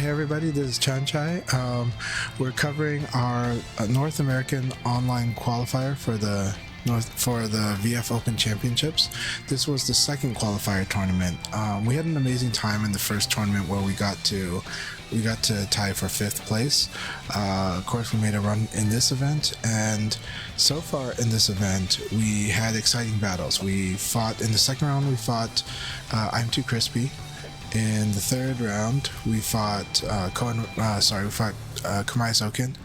Hey everybody, this is Chanchai. We're covering our North American online qualifier for the VF Open Championships. This was the second qualifier tournament. We had an amazing time in the first tournament where we got to tie for 5th place. Of course, we made a run in this event, and so far in this event, we had exciting battles. We fought in the second round. We fought I'm Too Crispy. In the third round, we fought Kamai Soken.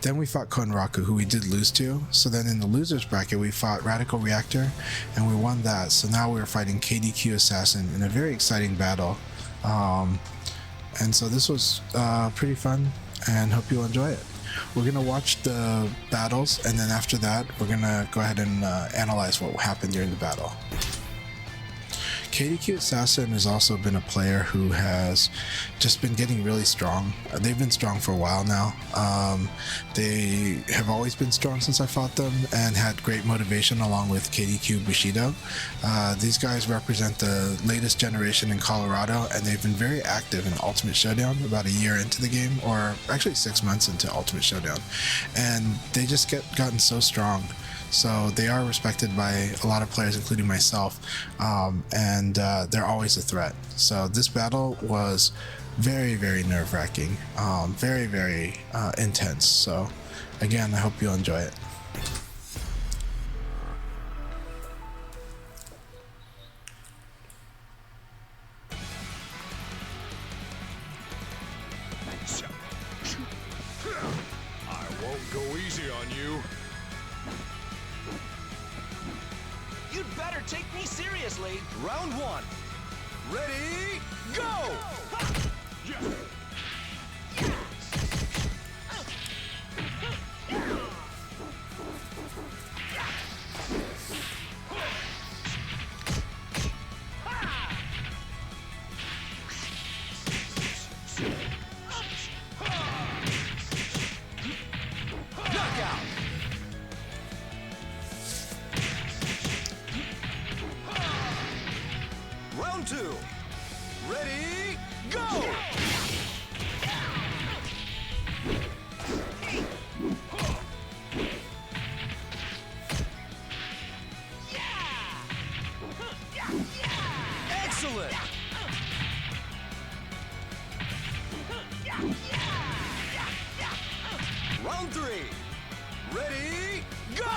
Then we fought Konraku, who we did lose to. So then in the losers bracket, we fought Radical Reactor, and we won that. So now we're fighting KDQ Assassin in a very exciting battle. And so this was pretty fun, and hope you'll enjoy it. We're gonna watch the battles, and then after that, we're gonna go ahead and analyze what happened during the battle. KDQ Assassin has also been a player who has just been getting really strong. They've been strong for a while now. They have always been strong since I fought them and had great motivation along with KDQ Bushido. These guys represent the latest generation in Colorado, and they've been very active in Ultimate Showdown about a year into the game, or actually 6 months into Ultimate Showdown. And they just gotten so strong. So they are respected by a lot of players, including myself, and they're always a threat. So this battle was very, very nerve-wracking, very, very intense. So again, I hope you'll enjoy it. I won't go easy on you. You'd better take me seriously. Round 1. Ready, go! Knockout! Round 2. Ready, go! Excellent! Round 3. Ready, go!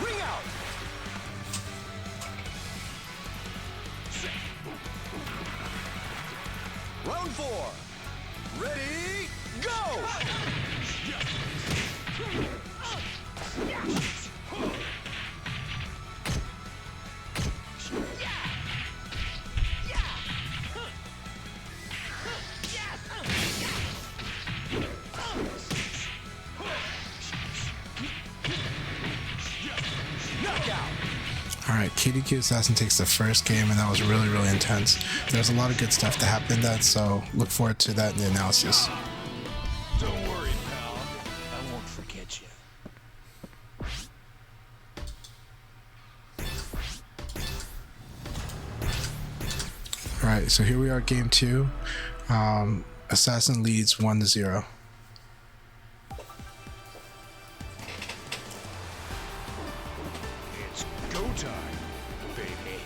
Ring out! Round 4. Ready, go! Knockout! Alright, KDQ Assassin takes the first game, and that was really, really intense. There's a lot of good stuff that happened in that, so look forward to that in the analysis. Don't worry, pal. I won't forget you. Alright, so here we are, game 2. Assassin leads 1-0. It's go time, baby.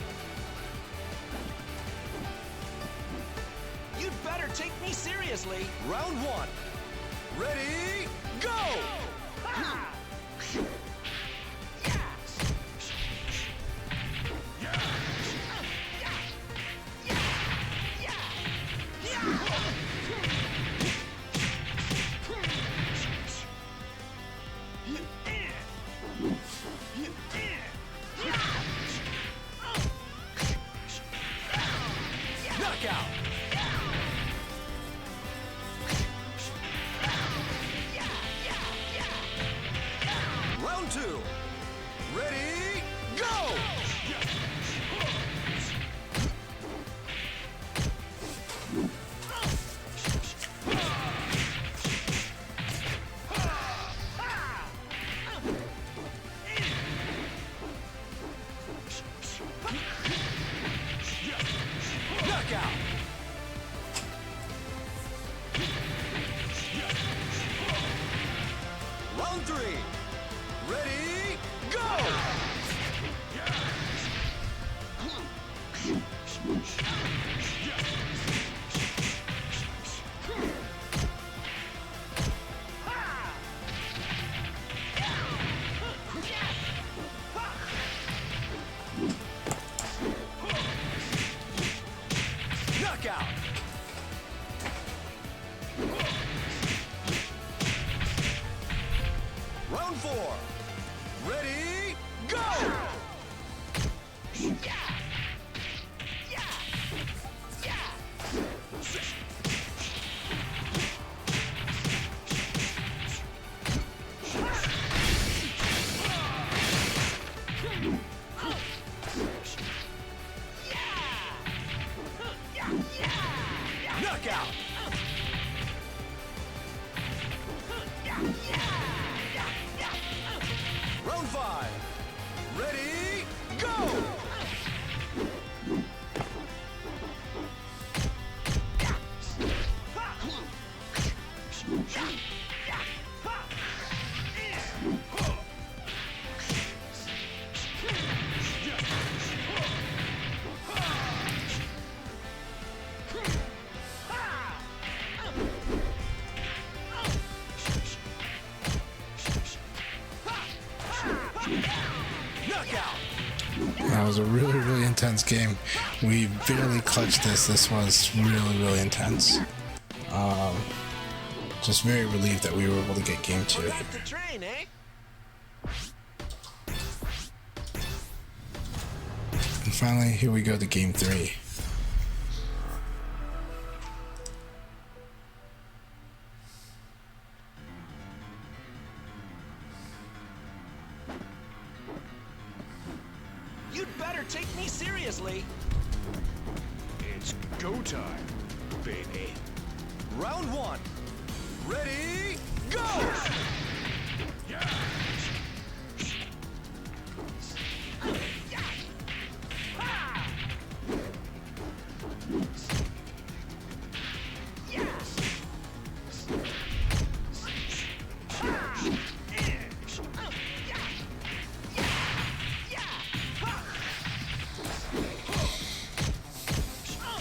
You'd better take me seriously. Round 1. Ready, go! Knockout! Round 2. Ready, go! Knockout! Round 3. Ready, go! Knockout! Round 4. Ready, go! Knockout! Round 5. Ready, go! Knockout! That was a really intense game. We barely clutched this. This was really intense. Just very relieved that we were able to get game 2. Back to train, eh? And finally, here we go to game 3. You'd better take me seriously. It's go time, baby. Round 1. Ready, go!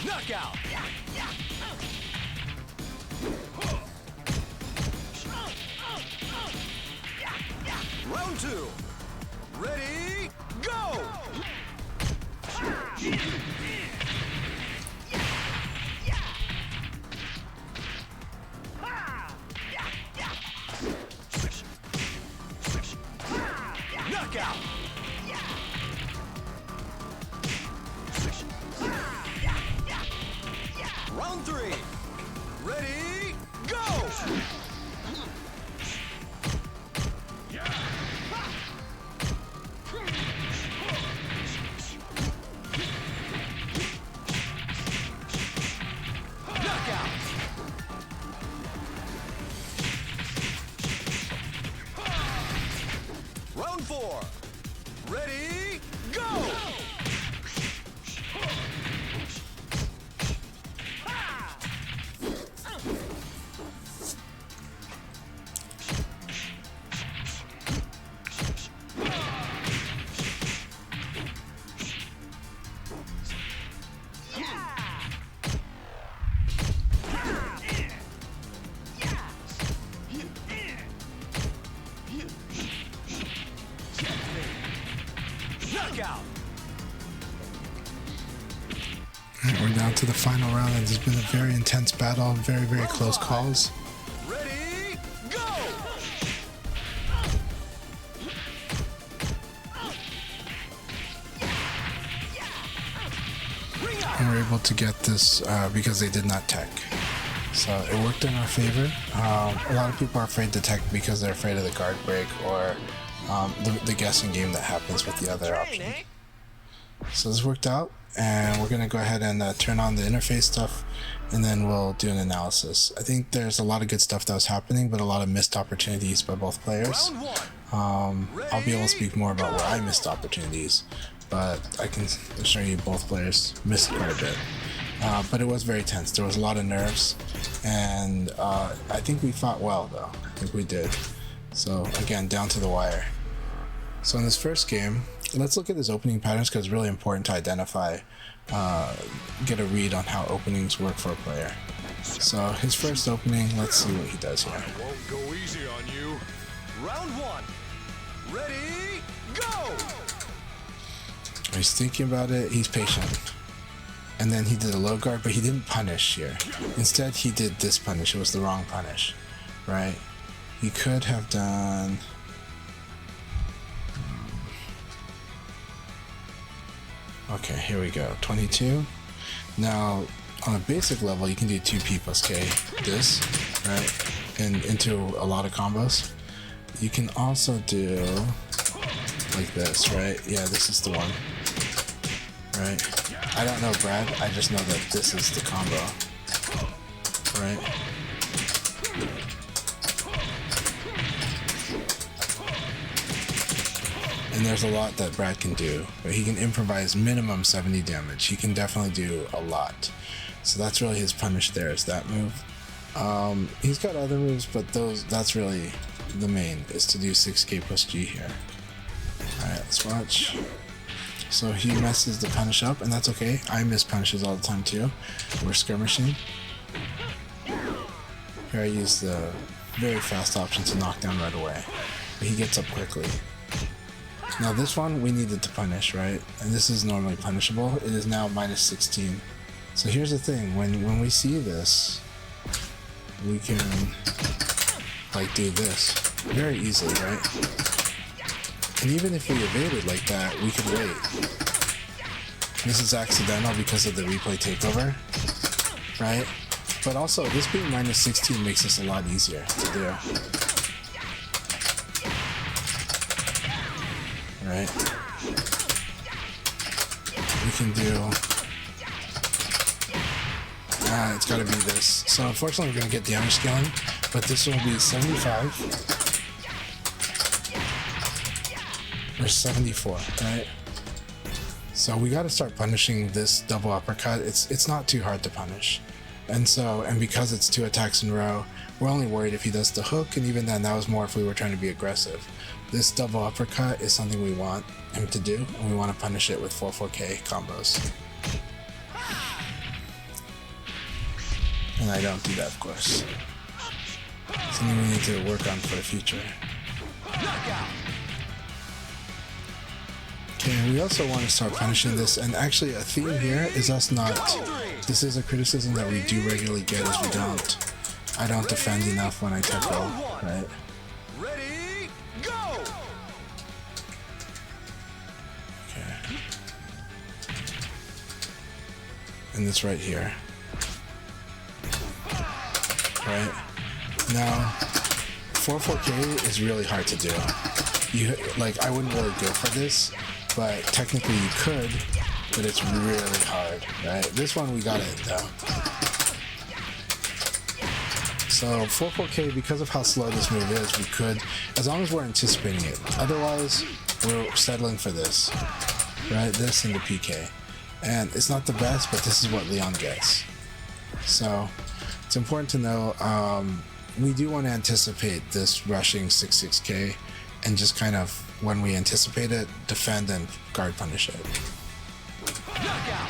Knockout! Round 2. Ready, go! Knockout! Round 3. Ready, go! Knockout! Round 4. Ready, go! Knockout! Alright, we're down to the final round, and it's been a very intense battle, very close calls. Ready, go! Ring out! And we're able to get this because they did not tech. So it worked in our favor. A lot of people are afraid to tech because they're afraid of the guard break or the guessing game that happens with the other Train, option. eh? So this worked out, and we're gonna go ahead and turn on the interface stuff, and then we'll do an analysis. I think there's a lot of good stuff that was happening, but a lot of missed opportunities by both players. Round 1. I'll be able to speak more about where I missed opportunities, but I can assure you both players missed quite a bit. But it was very tense. There was a lot of nerves, and I think we fought well, though. I think we did. So again, down to the wire. So in this first game, let's look at his opening patterns, because it's really important to identify, get a read on how openings work for a player. So his first opening, let's see what he does here. Won't go easy on you. Round 1. Ready, go! He's thinking about it, he's patient. And then he did a low guard, but he didn't punish here. Instead, he did this punish. It was the wrong punish, right? He could have done... Okay, here we go. 22. Now, on a basic level, you can do 2P plus K, this, right? And into a lot of combos. You can also do like this, right? Yeah, this is the one, right? I don't know Brad, I just know that this is the combo, right? And there's a lot that Brad can do, but he can improvise minimum 70 damage. He can definitely do a lot. So that's really his punish there, is that move. He's got other moves, but that's really the main, is to do 6k plus G here. Alright, let's watch. So he messes the punish up, and that's okay. I miss punishes all the time too. We're skirmishing. Here I use the very fast option to knock down right away, but he gets up quickly. Now this one we needed to punish, right? And this is normally punishable. It is now minus 16. So here's the thing, when we see this, we can like do this very easily, right? And even if we evaded like that, we could wait. This is accidental because of the replay takeover, right? But also, this being minus 16 makes this a lot easier to do. Right? We can do... it's gotta be this. So unfortunately we're gonna get damage scaling, but this will be 75 or 74, right? So we gotta start punishing this double uppercut. It's not too hard to punish. And because it's 2 attacks in a row, we're only worried if he does the hook, and even then that was more if we were trying to be aggressive. This double uppercut is something we want him to do, and we want to punish it with 4-4K combos. And I don't do that, of course. Something we need to work on for the future. Okay, we also want to start punishing this, and actually a theme here is us not... This is a criticism that we do regularly get, is I don't defend enough when I tackle, right? Ready, go! Okay. And this right here. Right? Now, 4-4K is really hard to do. I wouldn't really go for this, but technically you could, but it's really hard, right? This one we got it though. So 4-4K, because of how slow this move is, we could, as long as we're anticipating it. Otherwise, we're settling for this, right? This and the PK. And it's not the best, but this is what Leon gets. So it's important to know, we do want to anticipate this rushing 6-6K, and just kind of, when we anticipate it, defend and guard punish it. Knockout!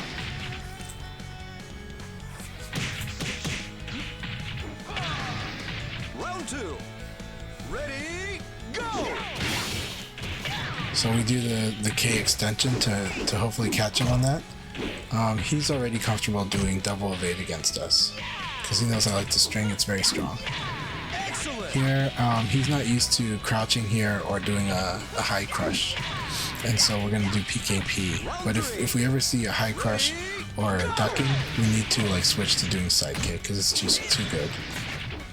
Round 2. Ready, go! So we do the K extension to hopefully catch him on that. He's already comfortable doing double evade against us, because he knows I like to string, it's very strong. Excellent! Here, he's not used to crouching here or doing a high crush, and so we're gonna do PKP. But if we ever see a high crush or ducking, we need to like switch to doing side kick, because it's too good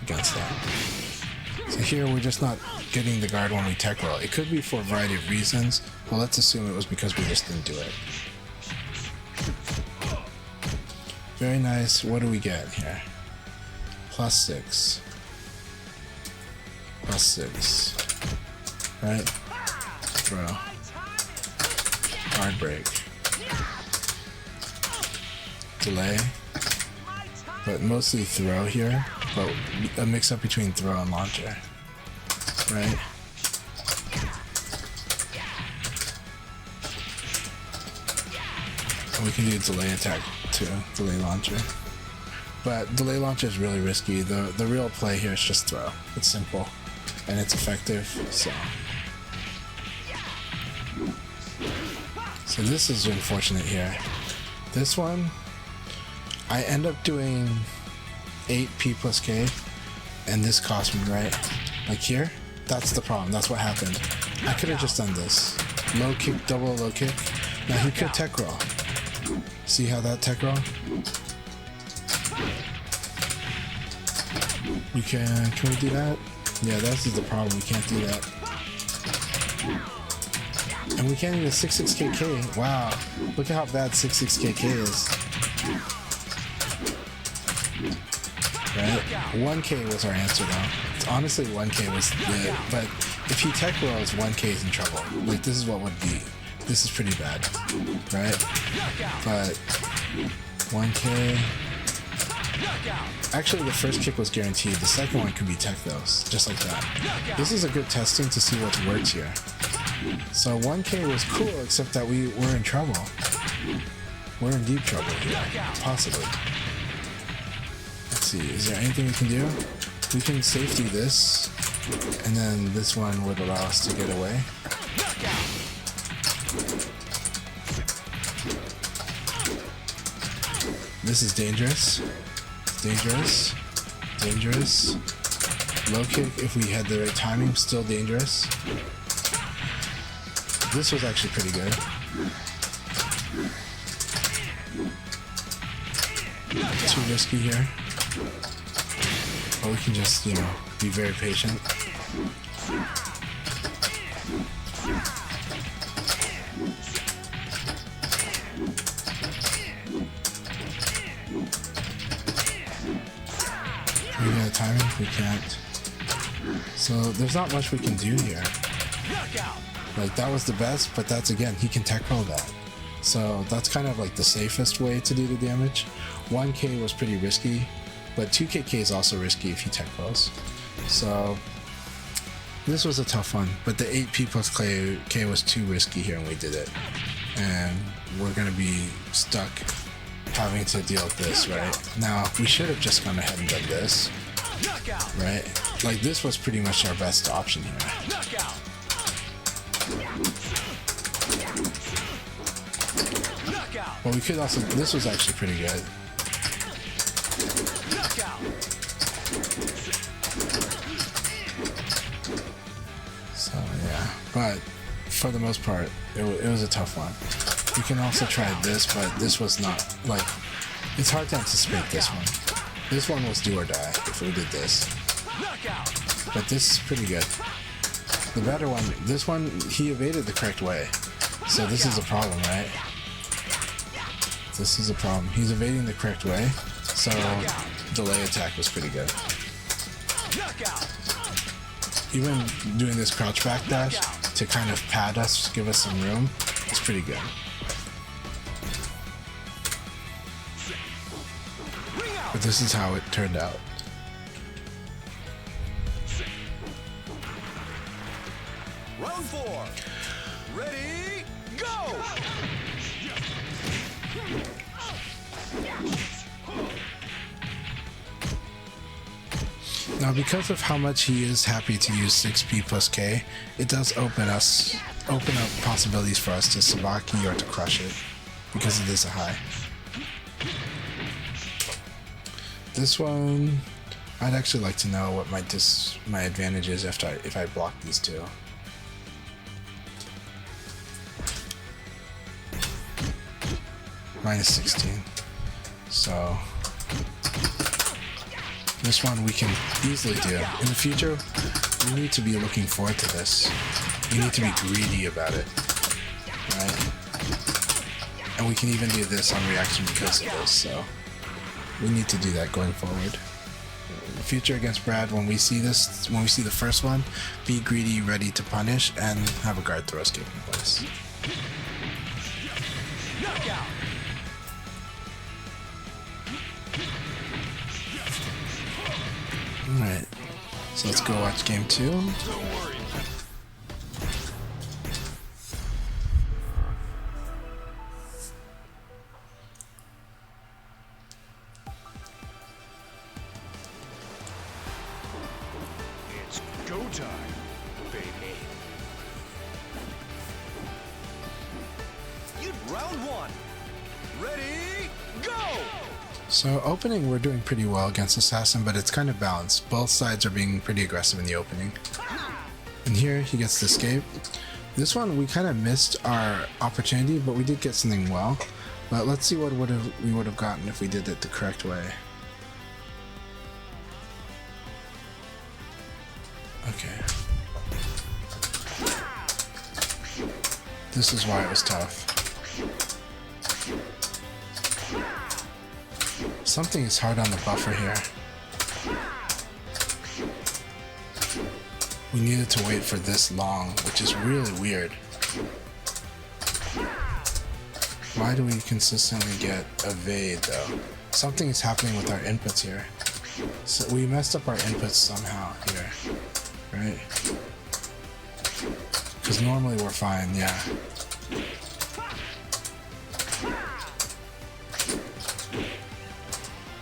against that. So here we're just not getting the guard when we tech roll. It could be for a variety of reasons, but let's assume it was because we just didn't do it. Very nice. What do we get here? +6. +6. Right? Throw. Guard break. Delay. But mostly throw here. But a mix up between throw and launcher. Right? And we can do delay attack too. Delay launcher. But delay launcher is really risky. The real play here is just throw. It's simple. And it's effective. So this is unfortunate here. This one, I end up doing 8p plus k, and this cost me, right? Like here, that's the problem. That's what happened. I could have just done this. Low kick, double low kick. Now he could tech roll. See how that tech roll? Can we do that? Yeah, that's the problem. We can't do that. And we can't even 66kk. Wow. Look at how bad 66kk is. Right? 1k was our answer though. It's honestly 1k was it. But if he tech rolls, 1k is in trouble. Like this is what would be. This is pretty bad. Right? But 1k. Actually, the first kick was guaranteed. The second one could be tech though, just like that. This is a good testing to see what works here. So 1k was cool, except that we were in trouble. We're in deep trouble here, possibly. Let's see, is there anything we can do? We can safety this, and then this one would allow us to get away. This is dangerous. Dangerous. Dangerous. Low kick, if we had the right timing, still dangerous. This was actually pretty good. Too risky here. But we can just, be very patient. Can we get a timing? We can't. So there's not much we can do here. Like that was the best, but that's again, he can tech roll that. So that's kind of like the safest way to do the damage. 1k was pretty risky, but 2kk is also risky if he tech rolls. So this was a tough one, but the 8p plus k was too risky here and we did it. And we're gonna be stuck having to deal with this, right? Now, we should have just gone ahead and done this, right? Like this was pretty much our best option here. Well, we could also, this was actually pretty good. So yeah, but for the most part, it was a tough one. You can also try this, but this was not, like, it's hard to anticipate this one. This one was do or die if we did this. But this is pretty good. The better one, this one, he evaded the correct way. So this is a problem, right? This is a problem. He's evading the correct way. So delay attack was pretty good. Even doing this crouch backdash to kind of pad us, give us some room, is pretty good. But this is how it turned out. Round 4. Ready, go! Now, because of how much he is happy to use 6p plus k, it does open up possibilities for us to Sabaki or to crush it, because it is a high. This one, I'd actually like to know what my advantage is if I block these two. -16. So This one we can easily do. In the future, we need to be looking forward to this. We need to be greedy about it, right? And we can even do this on reaction because of this, so we need to do that going forward. In the future against Brad, when we see this, when we see the first one, be greedy, ready to punish, and have a guard throw escape in place. Knockout. Alright, so let's go watch game 2. Don't worry. It's go time, baby. Round 1. Ready, go! So opening, we're doing pretty well against Assassin, but it's kind of balanced. Both sides are being pretty aggressive in the opening. And here he gets the escape. This one we kind of missed our opportunity, but we did get something well. But let's see what we would have gotten if we did it the correct way. Okay. This is why it was tough. Something is hard on the buffer here. We needed to wait for this long, which is really weird. Why do we consistently get evade though? Something is happening with our inputs here. So we messed up our inputs somehow here, right? Because normally we're fine, yeah.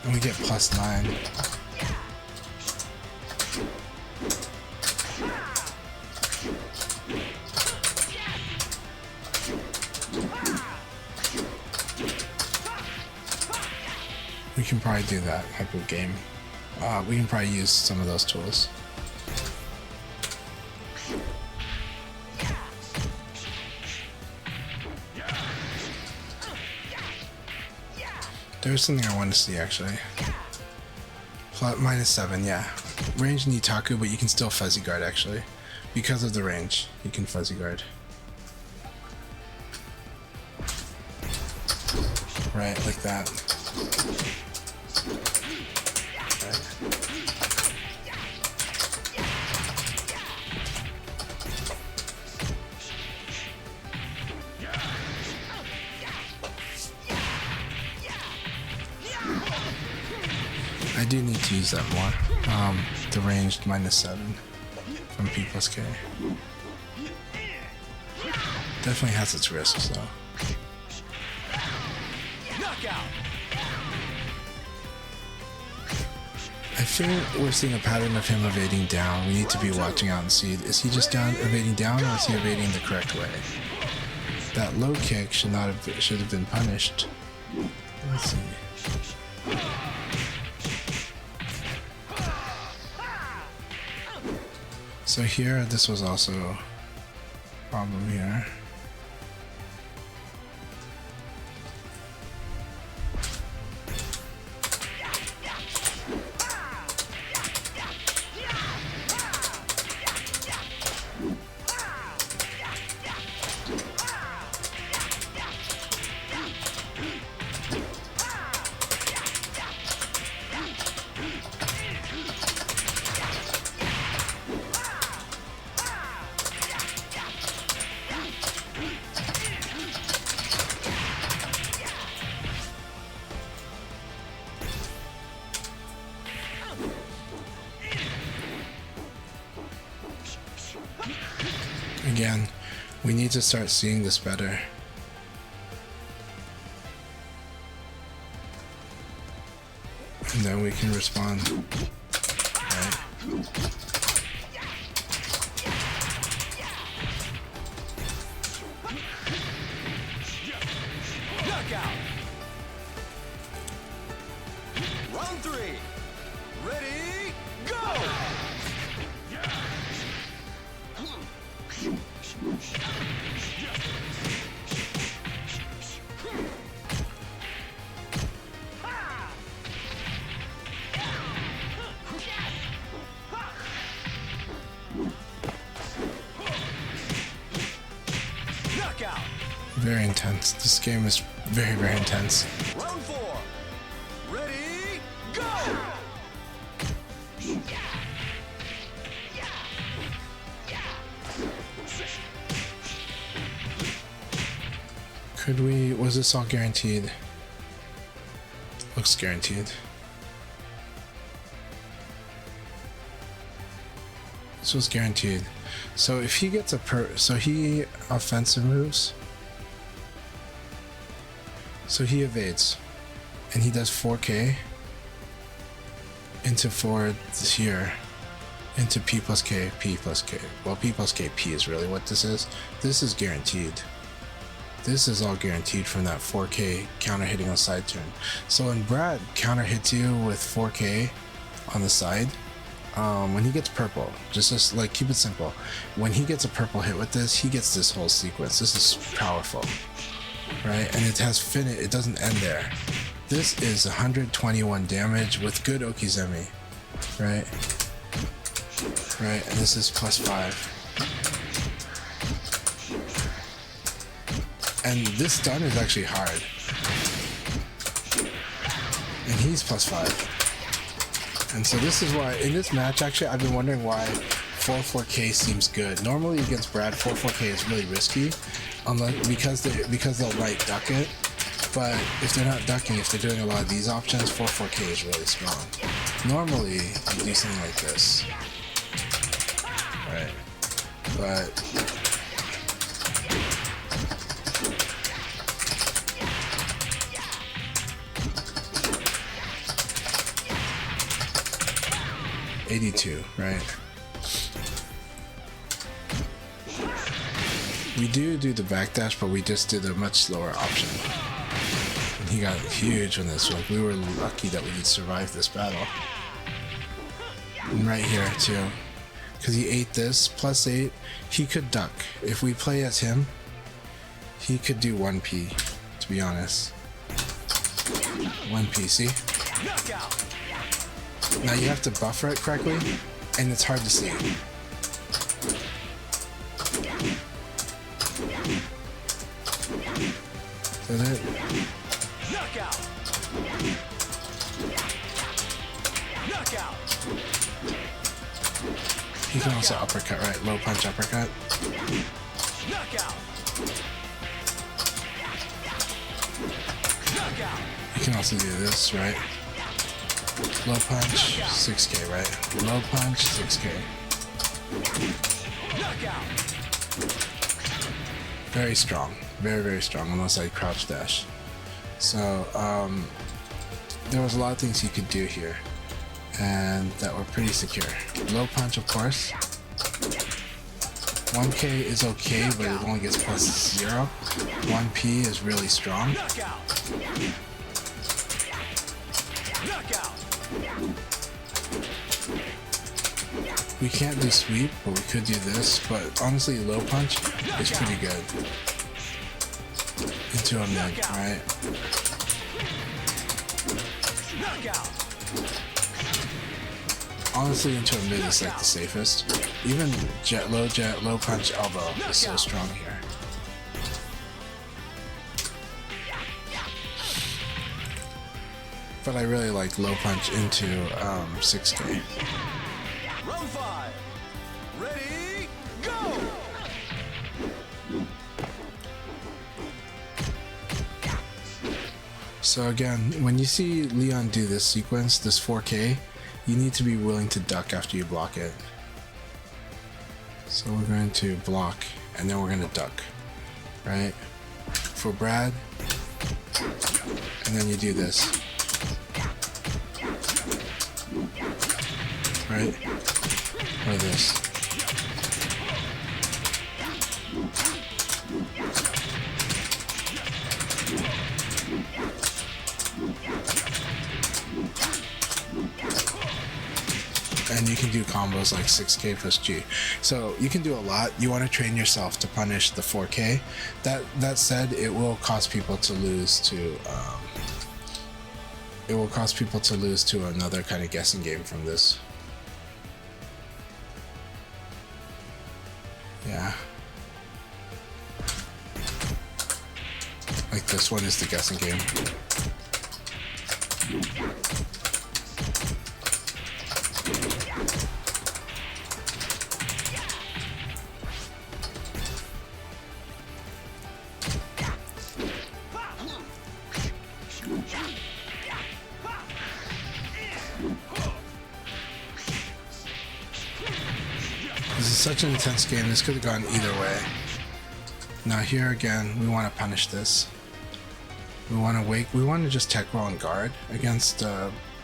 And we get +9. We can probably do that type of game. We can probably use some of those tools. There's something I want to see actually. -7, yeah. Range Nitaku, but you can still fuzzy guard actually. Because of the range, you can fuzzy guard. Right, like that. Right. I do need to use that more. The ranged -7 from P+K. Definitely has its risks though. Knockout. I feel we're seeing a pattern of him evading down. We need to be watching out and see, is he just evading down or is he evading the correct way? That low kick should have been punished. Let's see. So here, this was also a problem here. Again, we need to start seeing this better. And then we can respond. Right. Knockout. Round 3. Ready, go! Knockout. Very intense. This game is very, very intense. Round 4. Ready, go! Could we, was this all guaranteed? Looks guaranteed. This was guaranteed. So if he gets so he offensive moves. So he evades. And he does 4K into forward here. Into P plus K, P plus K. Well, P plus K, P is really what this is. This is guaranteed. This is all guaranteed from that 4K counter hitting on side turn. So when Brad counter hits you with 4K on the side, when he gets purple, just like keep it simple. When he gets a purple hit with this, he gets this whole sequence. This is powerful, right? And it has it doesn't end there. This is 121 damage with good Okizeme, right? Right, and this is +5. And this stun is actually hard. And he's +5. And so this is why, in this match actually, I've been wondering why 4-4K seems good. Normally against Brad, 4-4K is really risky, unless, because they'll light duck it. But if they're not ducking, if they're doing a lot of these options, 4-4K is really strong. Normally, you do something like this. Right. But $82, right? We do the backdash, but we just did a much slower option. And he got huge on this. Like, we were lucky that we could survive this battle. And right here too, because he ate this +8, he could duck. If we play as him, he could do 1P, to be honest. 1P, see? Now you have to buffer it correctly, and it's hard to see. Is that it? Knockout. Knockout. He can also uppercut, right? Low punch uppercut. Knockout. Knockout. You can also do this, right? Low punch, 6K, right? Low punch, 6K. Knockout. Very strong. Very, very strong, unless I crouch dash. So, there was a lot of things you could do here, and that were pretty secure. Low punch, of course. 1K is okay, but it only gets +0. 1P is really strong. Knockout. Knockout. We can't do sweep, but we could do this. But honestly, low punch is pretty good. Into a mid, right? Knockout. Honestly, into a mid is like the safest. Even low punch elbow is so strong here. But I really like low punch into 6K. Round 5. Ready, go! So again, when you see Leon do this sequence, this 4K, you need to be willing to duck after you block it. So we're going to block, and then we're going to duck, right? For Brad, and then you do this. Right? Or this. And you can do combos like 6K plus G. So you can do a lot. You want to train yourself to punish the 4K. That said, it will cause people to lose to another kind of guessing game from this. Yeah. this one is the guessing game. This is such an intense game. This could have gone either way. Now here again, we want to punish this. We want to wake. We want to just tech roll and guard against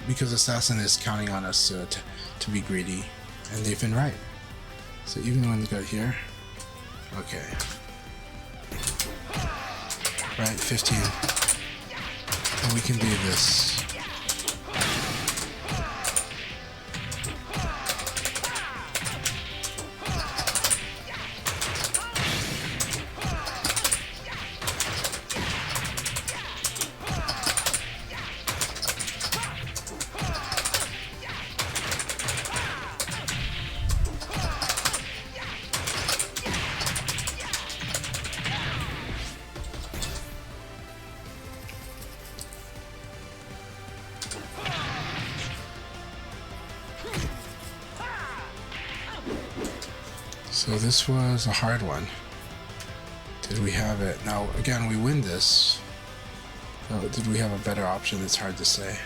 because Assassin is counting on us to be greedy, and they've been right. So even when we go here, okay, right, 15, and we can do this. So this was a hard one. Did we have it? Now again, we win this. Did we have a better option? It's hard to say.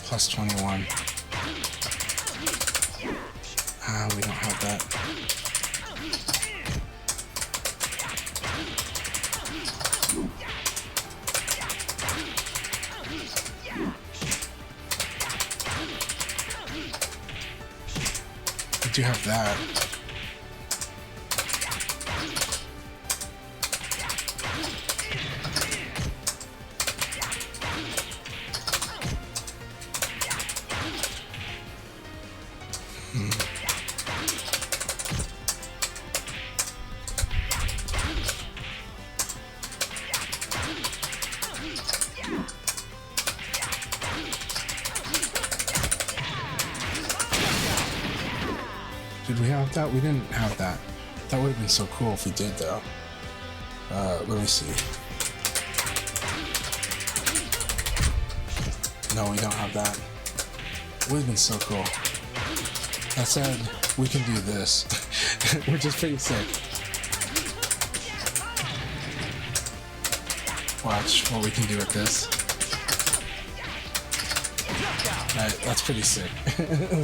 Plus 21. We don't have that. We do have that. Did we have that? We didn't have that. That would have been so cool if we did, though. Let me see. No, we don't have that. It would have been so cool. That said, we can do this, which is pretty sick. Watch what we can do with this. Alright, that's pretty sick.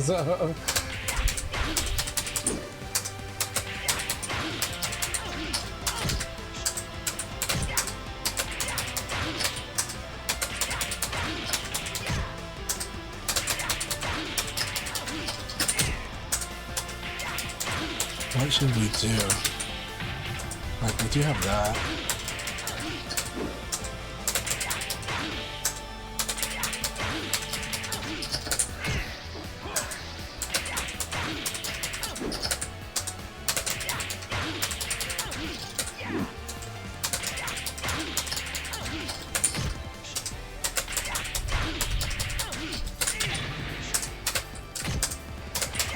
So, what should we do? Like, we do have that.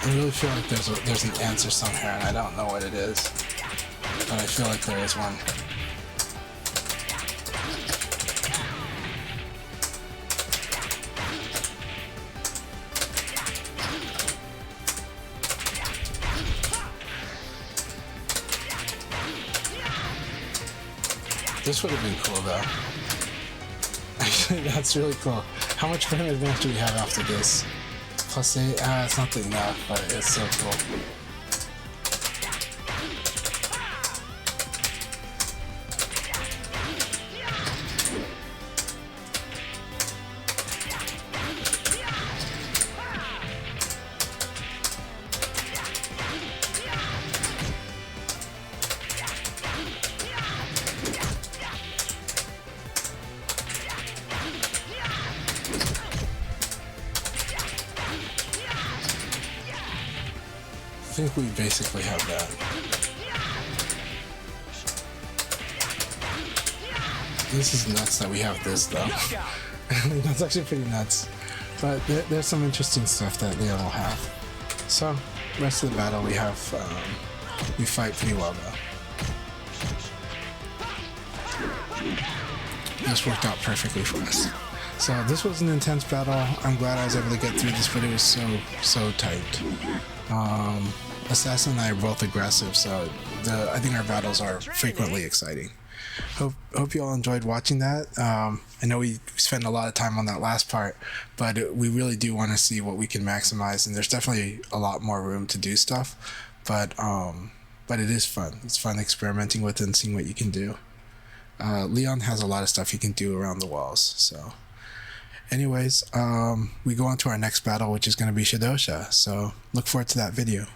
I really feel like there's an answer somewhere, and I don't know what it is, but I feel like there is one. This would have been cool, though. Actually, that's really cool. How much frame advance do we have after this? Plus 8? It's not enough, but it's so cool. I think we basically have that. this is nuts that we have this though. Knockout. That's actually pretty nuts. But there's some interesting stuff that Leon will have. So, rest of the battle we have, we fight pretty well though. This worked out perfectly for us. So this was an intense battle. I'm glad I was able to get through this, but it was so tight. Assassin and I are both aggressive, so I think our battles are frequently exciting. Hope you all enjoyed watching that. I know we spent a lot of time on that last part, but we really do want to see what we can maximize, and there's definitely a lot more room to do stuff. But it is fun. It's fun experimenting with it and seeing what you can do. Leon has a lot of stuff he can do around the walls. So, anyways, we go on to our next battle, which is going to be Shadosha. So look forward to that video.